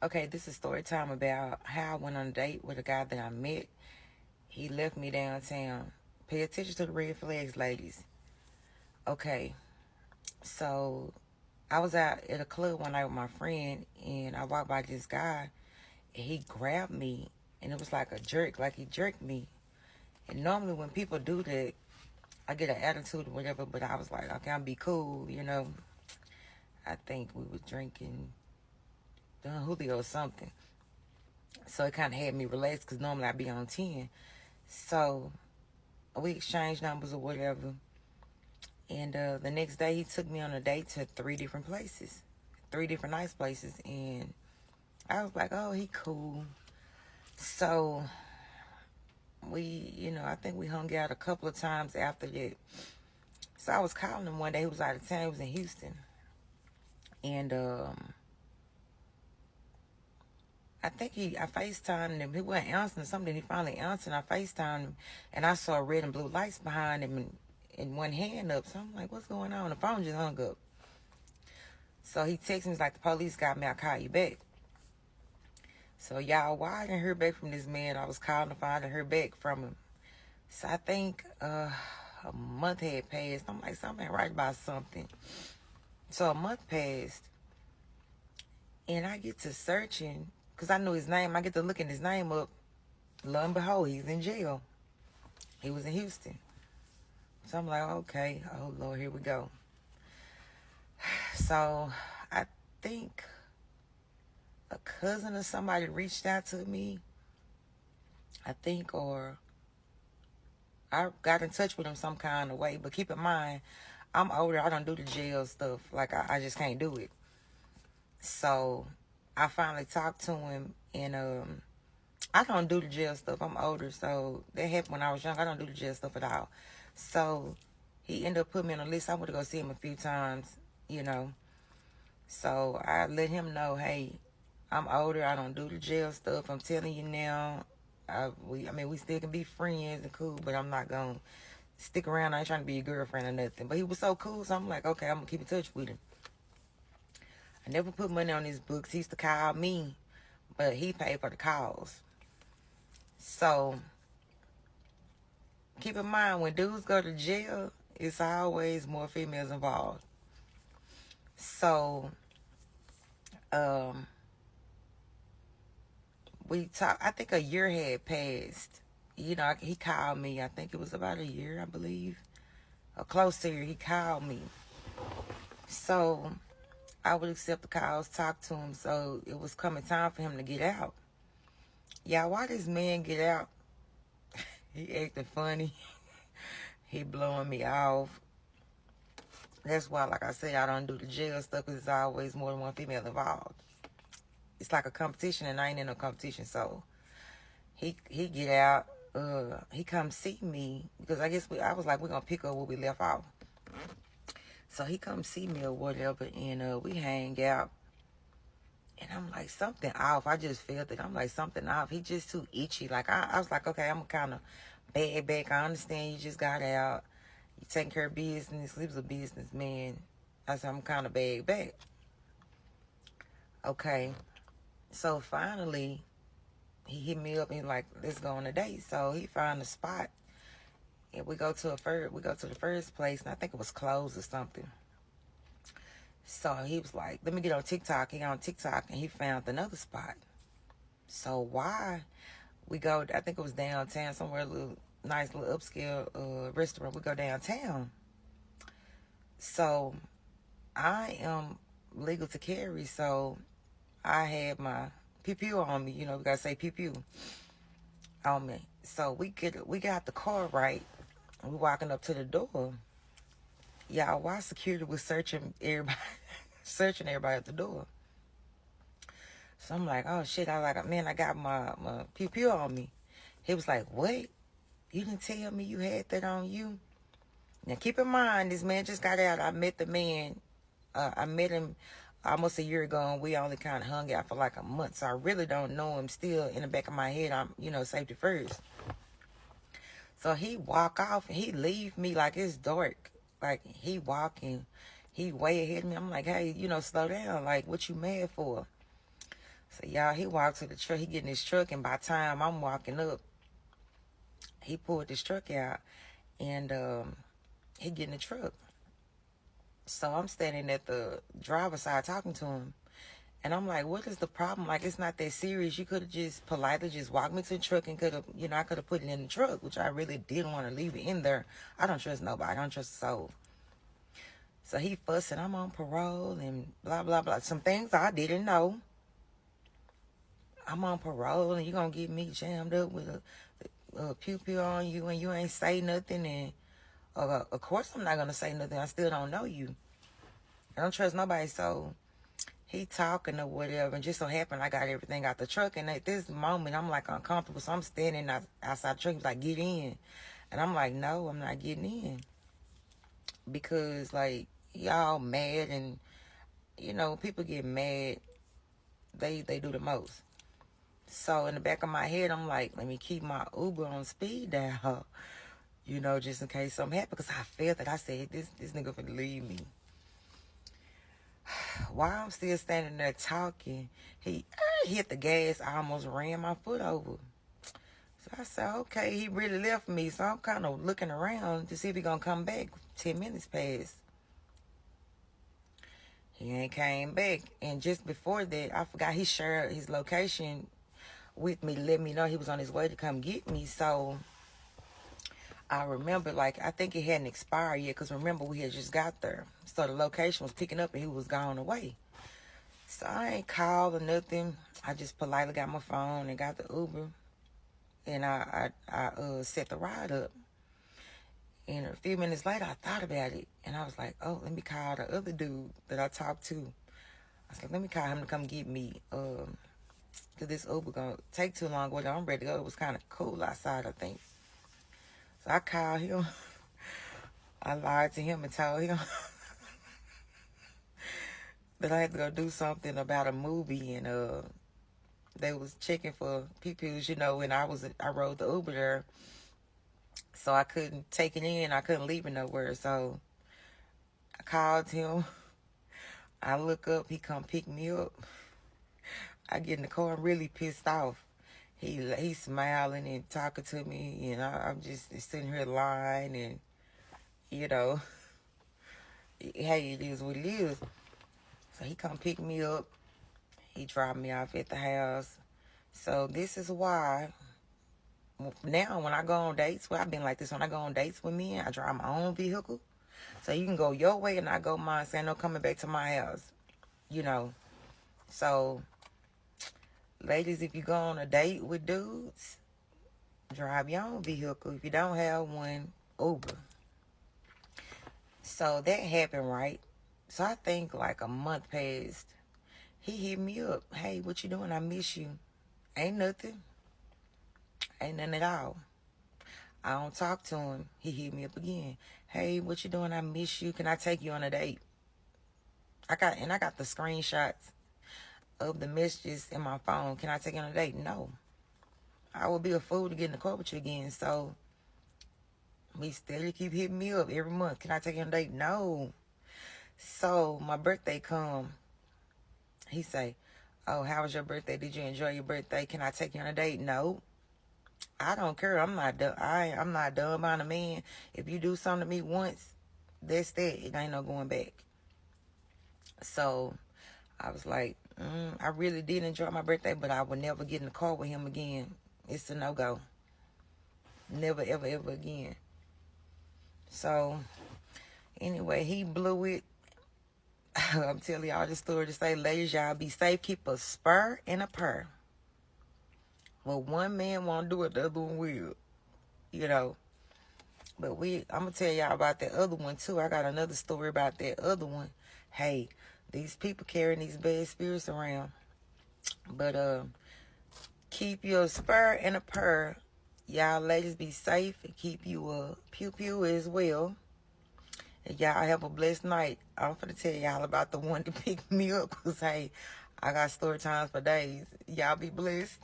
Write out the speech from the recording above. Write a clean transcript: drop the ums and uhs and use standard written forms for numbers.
Okay, this is story time about how I went on a date with a guy that I met. He left me downtown. Pay attention to the red flags, ladies. Okay, so I was out at a club one night with my friend, and I walked by this guy, and he grabbed me, and it was like a jerk, like he jerked me. And normally when people do that, I get an attitude or whatever, but I was like, okay, I'll be cool. I think we was drinking Don Julio or something. So it kind of had me relaxed because normally I'd be on 10. So we exchanged numbers or whatever. And the next day he took me on a date to 3 different places, 3 different nice places. And I was like, oh, he cool. So I think we hung out a couple of times after that. So I was calling him one day. He was out of town. He was in Houston. And I FaceTimed him. He wasn't answering something. He finally answered. I FaceTimed him, and I saw red and blue lights behind him and one hand up. So I'm like, what's going on? The phone just hung up. So he texts me, he's like, the police got me. I'll call you back. So, y'all, why I didn't hear back from this man? I was calling to find and heard back from him. So I think a month had passed. I'm like, something ain't right about something. So a month passed, and I get to searching because I knew his name. I get to looking his name up. Lo and behold, he's in jail. He was in Houston. So I'm like, okay, oh Lord, here we go. So I think a cousin or somebody reached out to me, I think, or I got in touch with him some kind of way. But keep in mind, I'm older. I don't do the jail stuff. Like, I just can't do it. So I finally talked to him, and I don't do the jail stuff. I'm older, so that happened when I was young. I don't do the jail stuff at all. So he ended up putting me on a list. I went to go see him a few times. So I let him know, hey, I'm older. I don't do the jail stuff. I'm telling you now. We still can be friends and cool, but I'm not going to stick around. I ain't trying to be your girlfriend or nothing. But he was so cool, so I'm like, okay, I'm going to keep in touch with him. I never put money on his books. He used to call me, but he paid for the calls. So keep in mind, when dudes go to jail, it's always more females involved. So we talked. I think a year had passed. He called me. I think it was about a year, I believe. Or close to a year, he called me. So I would accept the calls, talk to him. So it was coming time for him to get out. Yeah, why this man get out? He acting funny. He blowing me off. That's why, like I said, I don't do the jail stuff because there's always more than one female involved. It's like a competition, and I ain't in no competition. So he get out. He come see me because I guess I was like, we're gonna pick up where we left off. So he come see me or whatever, and we hang out. And I'm like, something off. I just felt it. I'm like, something off. He just too itchy. Like, I was like, okay, I'm kind of bad back. I understand you just got out. You taking care of business. He was a businessman. I said, I'm kind of bad back. Okay. So finally, he hit me up and he's like, let's go on a date. So he found a spot. And we go to the first place, and I think it was closed or something. So he was like, let me get on TikTok. He got on TikTok, and he found another spot. So why we go, I think it was downtown, somewhere, a little nice little upscale restaurant. We go downtown. So I am legal to carry, so I had my pew-pew on me. We got to say pew-pew on me. So we got the car right. We walking up to the door. Y'all, why security was searching everybody, searching everybody at the door. So I'm like, oh shit, I got my pew-pew on me. He was like, what? You didn't tell me you had that on you? Now keep in mind, this man just got out. I met the man. I met him almost a year ago, and we only kind of hung out for like a month. So I really don't know him. Still in the back of my head, I'm, safety first. So he walk off, and he leave me like it's dark. Like, he walking, he way ahead of me. I'm like, hey, slow down. Like, what you mad for? So y'all, he walked to the truck. He get in his truck, and by the time I'm walking up, he pulled his truck out, and he get in the truck. So I'm standing at the driver's side talking to him. And I'm like, what is the problem? Like, it's not that serious. You could have just politely just walked me to the truck and could have, I could have put it in the truck, which I really didn't want to leave it in there. I don't trust nobody. I don't trust the soul. So he fussing, I'm on parole and blah, blah, blah. Some things I didn't know. I'm on parole and you going to get me jammed up with a pew-pew on you and you ain't say nothing. And of course I'm not going to say nothing. I still don't know you. I don't trust nobody. So he talking or whatever, and just so happened I got everything out the truck, and at this moment I'm like uncomfortable, so I'm standing outside the truck. He's like, get in. And I'm like, no, I'm not getting in, because like y'all mad, and people get mad, they do the most. So in the back of my head I'm like, let me keep my Uber on speed dial, just in case something happened, because I felt that I said this nigga finna leave me. While I'm still standing there talking, he hit the gas. I almost ran my foot over. So I said, okay, he really left me. So I'm kind of looking around to see if he going to come back. 10 minutes passed. He ain't came back. And just before that, I forgot he shared his location with me, let me know he was on his way to come get me. So I remember, I think it hadn't expired yet, because remember, we had just got there. So the location was picking up and he was gone away. So I ain't called or nothing. I just politely got my phone and got the Uber. And I set the ride up. And a few minutes later, I thought about it. And I was like, oh, let me call the other dude that I talked to. I was like, let me call him to come get me. Because this Uber going to take too long. Well, I'm ready to go. It was kind of cool outside, I think. So I called him. I lied to him and told him that I had to go do something about a movie, and they was checking for pew-pews, and I rode the Uber there, so I couldn't take it in. I couldn't leave it nowhere. So I called him. I look up, he come pick me up. I get in the car, I'm really pissed off. He's smiling and talking to me, and I'm just sitting here lying, and hey, it is what it is. So he come pick me up. He dropped me off at the house. So this is why now when I go on dates, I've been like this, when I go on dates with men, I drive my own vehicle. So you can go your way and I go mine, saying no coming back to my house. So ladies, if you go on a date with dudes, drive your own vehicle. If you don't have one, Uber. So that happened, right? So I think like a month passed. He hit me up. Hey, what you doing? I miss you. Ain't nothing. Ain't nothing at all. I don't talk to him. He hit me up again. Hey, what you doing? I miss you. Can I take you on a date? I got the screenshots of the messages in my phone. Can I take you on a date? No. I would be a fool to get in the car with you again. So he steadily keep hitting me up every month. Can I take you on a date? No. So my birthday come. He say, oh, how was your birthday? Did you enjoy your birthday? Can I take you on a date? No. I don't care. I'm not done. I'm not done by a man. If you do something to me once, that's that. It ain't no going back. So I was like, I really did enjoy my birthday, but I would never get in the car with him again. It's a no-go. Never, ever, ever again. So anyway, he blew it. I'm telling y'all this story to say, ladies, y'all be safe. Keep a spur and a purr. Well, one man won't do it, the other one will. But I'm going to tell y'all about that other one, too. I got another story about that other one. Hey, these people carrying these bad spirits around. But keep your spur and a purr. Y'all ladies be safe and keep you a pew-pew as well. And y'all have a blessed night. I'm finna tell y'all about the one to pick me up, because, hey, I got story times for days. Y'all be blessed.